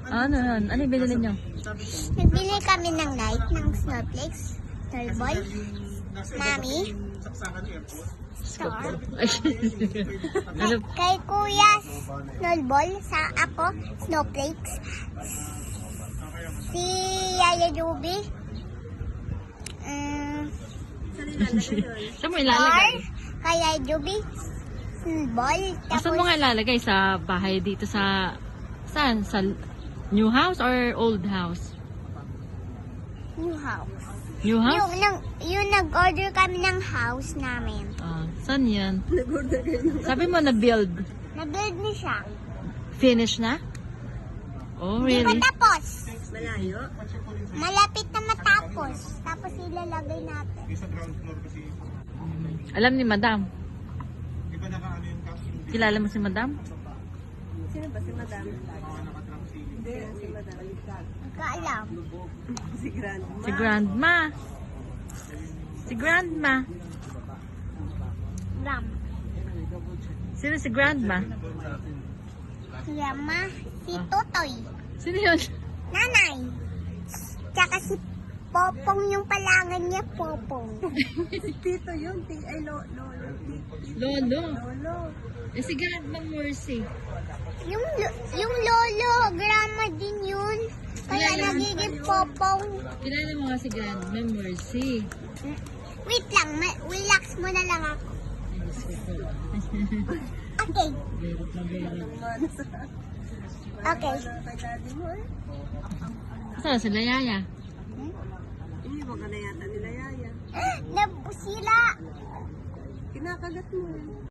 Ano yan? Ano yung binili nyo? Nagbili kami ng light ng snowflakes, tarbol, mami, star. Ano? Kay kuya, snowball, sa ako, snowflakes. Si Yaya Juby, Saan mo star, ilalagay? kay Yaya Juby, snowball, Saan mo nga ilalagay? Sa bahay dito sa... Saan? Sa new house or old house? new house. New house? Yung nag-order kami ng house namin. Ah, saan yan? Sabi mo na-build. Na-build na siya. Finish na? Oh, Hindi really? pa tapos. Malayo? Malapit na matapos. Tapos ilalagay natin. Alam ni Madam. Kilala mo si Madam? Sino ba si Madam? Hindi, si Madam. Kaalam. Si Grandma. Si Grandma. Si Grandma. Ram. Sino si Grandma? Grandma. Si Totoy. Sino yun? Nanay. Tsaka si Popong yung palangan niya, Popong. Si Tito yun. Ay, Lolo. Lolo. Lolo. Eh, si Grandma Mercy. Yung lolo, grandma din yun. Kaya Kilala mo? nagiging Popong. Kilala mo nga si Grandma Mercy. Wait lang, relax mo na lang ako. Okay. Berot na berot. Okay. Kay daddy mo eh. Saan sila Yaya? Iniwan ka na yata nila, Yaya. Nabusila. Kinakagat mo eh.